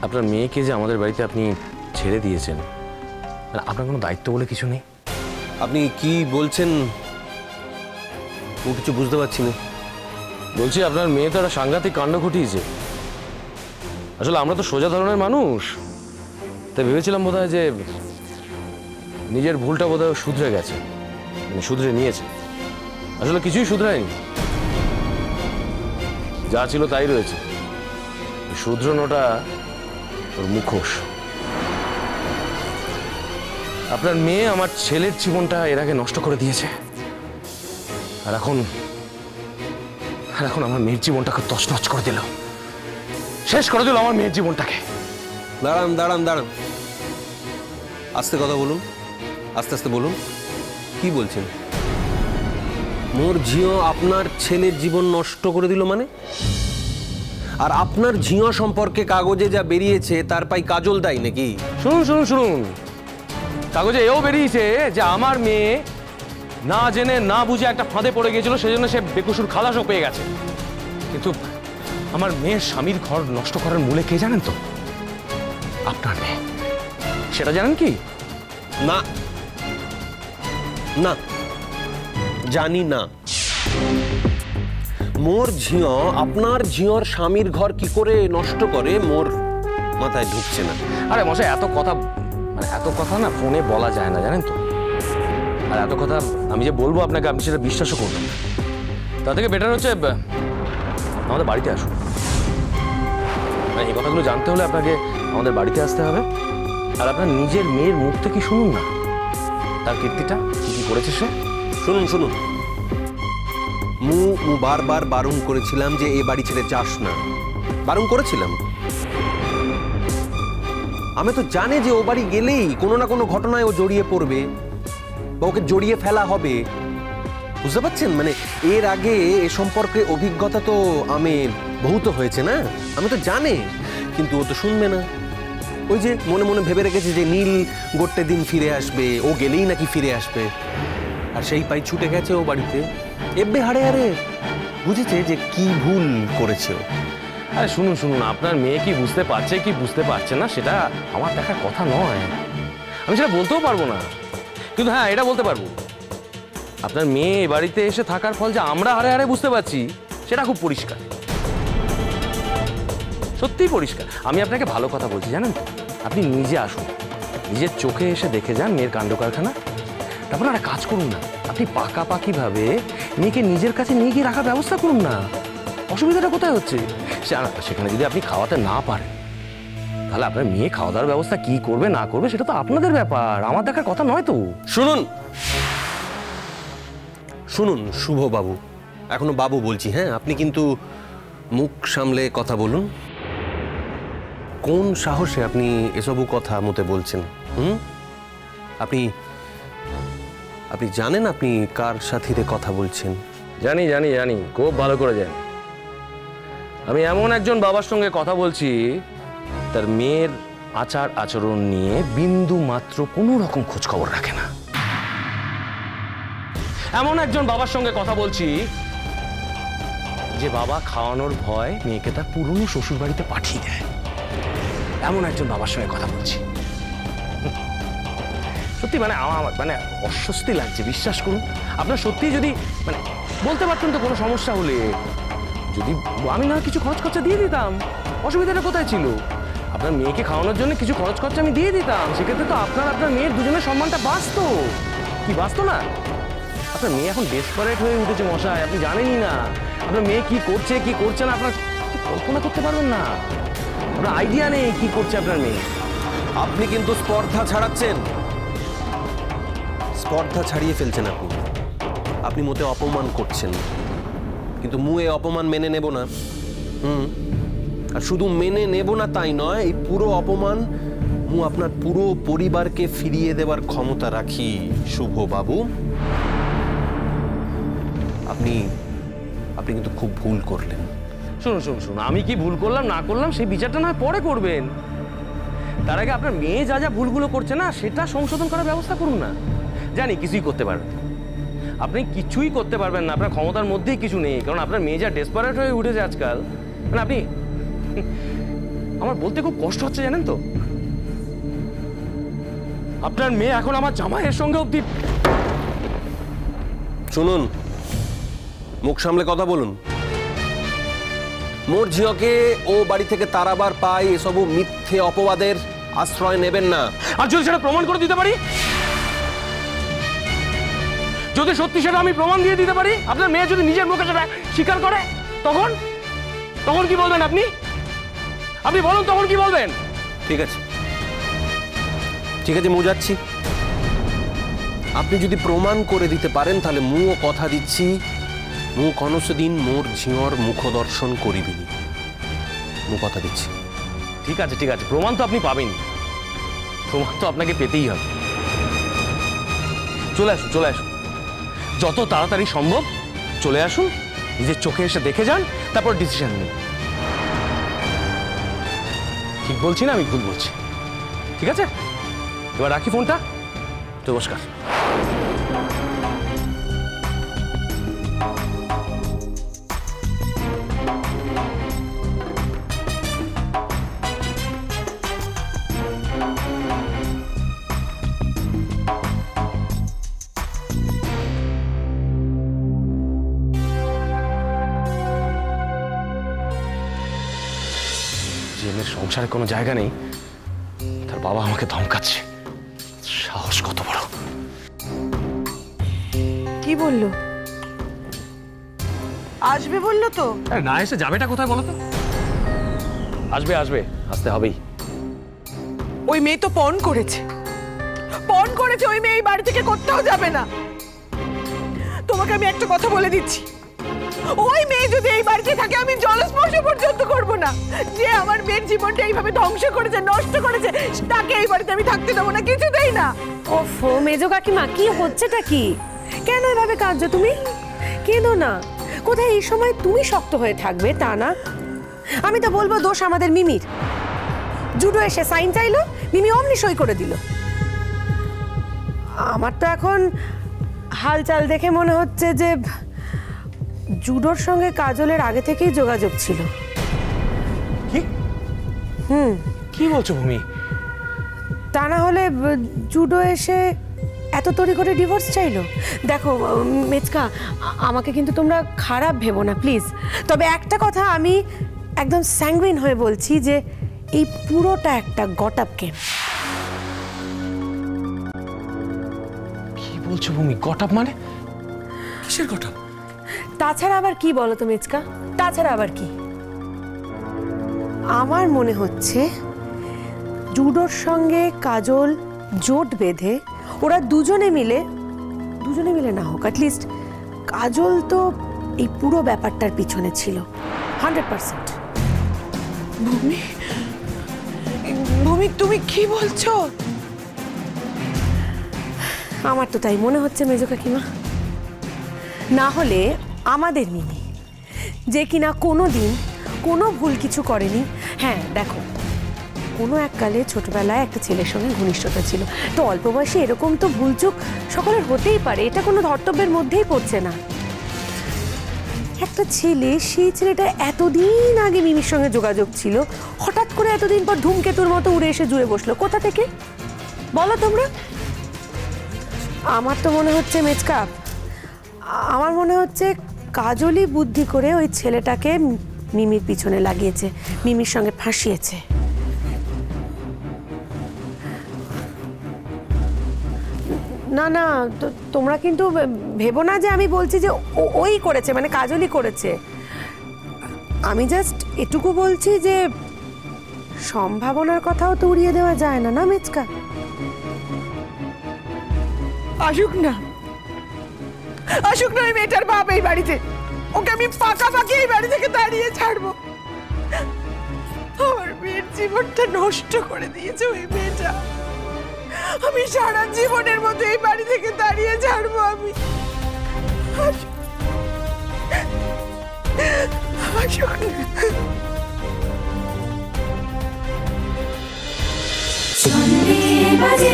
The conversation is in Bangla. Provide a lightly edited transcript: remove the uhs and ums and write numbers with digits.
আপনার মেয়েকে যে আমাদের বাড়িতে আপনি ছেড়ে দিয়েছেন, আপনার কোনো দায়িত্ব বলে কিছু নেই? আপনি কি বলছেন ও কিছু বুঝতে পারছি না। বলছি আপনার মেয়ে তো একটা সাংঘাতিক কাণ্ড ঘটিয়েছে। আসলে আমরা তো সোজা ধরনের মানুষ, তাই ভেবেছিলাম বোধহয় যে নিজের ভুলটা বোধহয় শুধরে গেছে, শুধরে নিয়েছে। আসলে কিছুই শুধরায়নি, যা ছিল তাই রয়েছে। শুধরানোটা ওর মুখোশ। আপনার মেয়ে আমার ছেলের জীবনটা এর আগে নষ্ট করে দিয়েছে, আর এখন আমার মেয়ের জীবনটাকে তছনছ করে দিল, শেষ করে দিল আমার মেয়ের জীবনটাকে। দাঁড়ান দাঁড়ান দাঁড়ান, আস্তে কথা বলুন, আস্তে আস্তে বলুন। কি বলছেন? মোর ঝিও আপনার ছেলের জীবন নষ্ট করে দিল মানে? আর আপনার ঝিও সম্পর্কে কাগজে যা বেরিয়েছে তার পাই কাজল দায়ী নাকি? শুনুন শুনুন শুনুন, কাগজে এও বেরিয়েছে যে আমার মেয়ে না জেনে না বুঝে একটা ফাঁদে পড়ে গিয়েছিল, সেজন্য সে বেকসুর খালাসও পেয়ে গেছে। কিন্তু আমার মেয়ের স্বামীর ঘর নষ্ট করার মূলে কে জানেন তো? আপনার মেয়ে। সেটা জানেন কি? না না, জানি না। মোর ঝিও আপনার ঝিওর স্বামীর ঘর কি করে নষ্ট করে মোর মাথায় ঢুকছে না। আরে মশাই, এত কথা না ফোনে বলা যায় না, জানেন তো। আর এত কথা আমি যে বলবো আপনাকে, আপনি সেটা বিশ্বাসও করবেন না। তা থেকে বেটার হচ্ছে আমাদের বাড়িতে আসুন। এই কথাগুলো জানতে হলে আপনাকে আমাদের বাড়িতে আসতে হবে, আর আপনার নিজের মেয়ের মুখ থেকে শুনুন না তার কীর্তিটা কি কি করেছে সে। শুনুন শুনুন, মু বারবার বারণ করেছিলাম যে এ বাড়ি ছেড়ে যাস না, বারণ করেছিলাম। আমি তো জানি যে ও বাড়ি গেলেই কোনো না কোনো ঘটনায় ও জড়িয়ে পড়বে বা ওকে জড়িয়ে ফেলা হবে, বুঝতে পারছেন? মানে এর আগে এ সম্পর্কে অভিজ্ঞতা তো আমি বহুত হয়েছে না, আমি তো জানি। কিন্তু ও তো শুনবে না। ওই যে মনে মনে ভেবে রেখেছে যে নীল গোটে দিন ফিরে আসবে, ও গেলেই নাকি ফিরে আসবে। আর সেই পাই ছুটে গেছে ও বাড়িতে, এব্বে হাড়ে হাড়ে বুঝেছে যে কি ভুল করেছে ও। আরে শুনুন শুনুন, আপনার মেয়ে কি বুঝতে পারছে কি বুঝতে পারছে না সেটা আমার দেখার কথা নয়, আমি সেটা বলতেও পারবো না। কিন্তু হ্যাঁ, এটা বলতে পারবো, আপনার মেয়ে এ বাড়িতে এসে থাকার ফল যে আমরা হারে হারে বুঝতে পারছি সেটা খুব পরিষ্কার, সত্যিই পরিষ্কার। আমি আপনাকে ভালো কথা বলছি, জানেন তো। আপনি নিজে আসুন, নিজের চোখে এসে দেখে যান মেয়ের কাণ্ড কারখানা। তারপর একটা কাজ করুন না, আপনি পাকাপাকিভাবে মেয়েকে নিজের কাছে নিয়ে গিয়ে রাখার ব্যবস্থা করুন না। অসুবিধাটা কোথায় হচ্ছে? সেখানে যদি আপনি খাওয়াতে না পারেন, তাহলে আপনার মেয়ে খাওয়া দাওয়ার ব্যবস্থা কি করবে না করবে সেটা তো আপনাদের ব্যাপার, আমার দেখার কথা নয় তো। শুনুন শুনুন শুভ বাবু, এখনো বাবু বলছি, হ্যাঁ? আপনি কিন্তু মুখ সামলে কথা বলুন। কোন সাহসে আপনি এসব কথা মতে বলছেন? আপনি আপনি জানেন আপনি কার সাথে কথা বলছেন? জানি জানি জানি, খুব ভালো করে জানি। আমি এমন একজন বাবার সঙ্গে কথা বলছি তার মেয়ের আচার আচরণ নিয়ে বিন্দু মাত্র কোনো রকম খোঁজ খবর রাখে না। এমন একজন বাবার সঙ্গে কথা বলছি যে বাবা খাওয়ানোর ভয় মেয়েকে তার পুরনো শ্বশুর বাড়িতে পাঠিয়ে দেয়। এমন একজন বাবার সঙ্গে কথা বলছি। সত্যি আমার অস্বস্তি লাগছে, বিশ্বাস করুন। আপনার সত্যি যদি বলতে পারতেন তো কোনো সমস্যা হলে, যদি আমি না কিছু খরচ খরচা দিয়ে দিতাম, অসুবিধাটা কোথায় ছিল? আপনার মেয়েকে খাওয়ানোর জন্য কিছু খরচ খরচা আমি দিয়ে দিতাম, সেক্ষেত্রে তো আপনার মেয়ের দুজনের সম্মানটা বাঁচতো। কি বাঁচতো না? আপনার মেয়ে এখন ডেসপারেট হয়ে উঠেছে মশাই, আপনি জানেনই না আপনার মেয়ে কি করছে কি করছে না, আপনার কল্পনা করতে পারবেন না, আপনার আইডিয়া নেই কি করছে আপনার মেয়ে। আপনি কিন্তু স্পর্ধা ছাড়াচ্ছেন, স্পর্ধা ছাড়িয়ে ফেলছেন। আপনি মতে অপমান করছেন, কিন্তু এ অপমান মেনে নেব না। আর শুধু মেনে নেব না তাই নয়, এই পুরো অপমান আপনার পুরো পরিবারকে ফিরিয়ে দেওয়ার ক্ষমতা রাখি। শুভ বাবু, আপনি কিন্তু খুব ভুল করলেন। শুনুন, আমি কি ভুল করলাম না করলাম সেই বিচারটা না পরে করবেন। তার আগে আপনার মেয়ে যা যা ভুলগুলো করছে না সেটা সংশোধন করার ব্যবস্থা করুন না। জানি কিছুই করতে পারবেন, আপনি কিছুই করতে পারবেন না, আপনার ক্ষমতার মধ্যেই কিছু নেই। কারণ আপনার মেয়ে যা ডেসপারেট হয়ে উঠেছে আজকাল, আপনি আমার বলতে খুব কষ্ট হচ্ছে জানেন তো। আপনার মেয়ে এখন আমার জামাইয়ের সঙ্গে অব্দি। শুনুন, মুখ সামলে কথা বলুন। মোর ঝিওকে ও বাড়ি থেকে তারাবার পায় এসব মিথ্যে অপবাদের আশ্রয় নেবেন না। আর যদি সেটা প্রমাণ করে দিতে পারি, যদি সত্যি সেটা আমি প্রমাণ দিয়ে দিতে পারি, আপনার মেয়ে যদি নিজের মুখে সেটা স্বীকার করে, তখন তখন কি বলবেন আপনি? আপনি বলুন তখন কি বলবেন? ঠিক আছে, ঠিক আছে, মু যাচ্ছি। আপনি যদি প্রমাণ করে দিতে পারেন তাহলে মুও কথা দিচ্ছি, মু কোনোদিন মোর ঝিওর মুখ দর্শন করিবিনি। মু কথা দিচ্ছি। ঠিক আছে, ঠিক আছে, প্রমাণ তো আপনি পাবেনই, প্রমাণ তো আপনাকে পেতেই হবে। চলে আসুন, চলে আসুন, যত তাড়াতাড়ি সম্ভব চলে আসুন, নিজের চোখে এসে দেখে যান, তারপর ডিসিশন নিন। ঠিক বলছি না আমি ভুল বলছি? ঠিক আছে, এবার রাখি ফোনটা। নমস্কার। জেনের সংসারে কোনো জায়গা নেই, তার বাবা আমাকে ধমকাচ্ছে। সাহস কত বড়! কি বললো? আসবে বললো তো? না এসে যাবেটা কোথায় বলো তো? আসবে, আসবে, আসতে হবেই। ওই মেয়ে তো পণ করেছে, পণ করেছে। ওই মেয়ে এই বাড়ি থেকে কোথাও যাবে না। তোমাকে আমি একটা কথা বলে দিচ্ছি, ওই মেয়ে যদি এই বাড়িতে থাকে আমি জলস্পর্শ পর্যন্ত করব না। যে আমার মেয়ের জীবনটা এইভাবে ধ্বংস করেছে, নষ্ট করেছে, তাকে এই বাড়িতে আমি থাকতে দেবো না, কিছুতেই না। ওফো মেজো কাকিমা, কি হচ্ছেটা কি? কেন এভাবে কাঁদছো তুমি? কেঁদো না। কোথায় এই সময় তুমি শক্ত হয়ে থাকবে তা না। আমি তো বলবো দোষ আমাদের মিমির। জুডো এসে সাইন চাইলো, মিমি অমনি সই করে দিল। আমার তো এখন হালচাল দেখে মনে হচ্ছে যে জুডোর সঙ্গে কাজলের আগে থেকেই যোগাযোগ ছিল। কি? কি বলছো ভূমি? তা না হলে জুডো এসে এত তড়ি করে ডিভোর্স চাইলো। দেখো মেচকা, আমাকে কিন্তু তোমরা খারাপ ভেবো না প্লিজ। তবে একটা কথা আমি একদম স্যাঙ্গুইন হয়ে বলছি যে এই পুরোটা একটা গটআপ গেম। কি বলছো ভূমি? গটআপ মানে? কিসের গটআপ? তাছাড়া আবার কি বলো তো মেচকা, তাছাড়া আবার কি? আমার মনে হচ্ছে জুডোর সঙ্গে কাজল জোট বেঁধে ওরা দুজনে মিলে না হোক, অ্যাটলিস্ট কাজল তো এই পুরো ব্যাপারটার পিছনে ছিল 100%। ভূমি, ভূমি তুমি কি বলছো? আমার তো তাই মনে হচ্ছে মেজো কাকিমা। না হলে আমাদের মিমি, যে কিনা কোনো দিন কোনো ভুল কিছু করেনি। হ্যাঁ দেখো, কোনো এককালে ছোটবেলায় একটা ছেলের সঙ্গে ঘনিষ্ঠতা ছিল, তো অল্প বয়সে এরকম তো ভুলচুক সকলের হতেই পারে, এটা কোনো ধর্তব্যের মধ্যেই পড়ছে না। একটা ছেলে, সেই ছেলেটা এতদিন আগে মিমির সঙ্গে যোগাযোগ ছিল, হঠাৎ করে এতদিন পর ধূমকেতুর মতো উড়ে এসে জুড়ে বসলো কোথা থেকে বলো তোমরা? আমার তো মনে হচ্ছে মেচকা, আমার মনে হচ্ছে কাজলই বুদ্ধি করে ওই ছেলেটাকে মিমির পিছনে লাগিয়েছে, মিমির সঙ্গে ফাঁসিয়েছে। না না, তোমরা কিন্তু ভেবো না যে আমি বলছি যে ওই করেছে, মানে কাজলই করেছে। আমি জাস্ট এটুকু বলছি যে সম্ভাবনার কথাও তো উড়িয়ে দেওয়া যায় না, না মেচকা? আসুক না, আসুক না ওই মেয়েটার বাপ এই বাড়িতে। ওকে আমি পাকাপাকি এই বাড়ি থেকে তাড়িয়ে ছাড়বো। আমার মেয়ের জীবনটা নষ্ট করে দিয়েছে ওই মেয়েটা। আমি সারা জীবনের মতো এই বাড়ি থেকে তাড়িয়ে ছাড়বো আমি। আসুক না। Sunday baje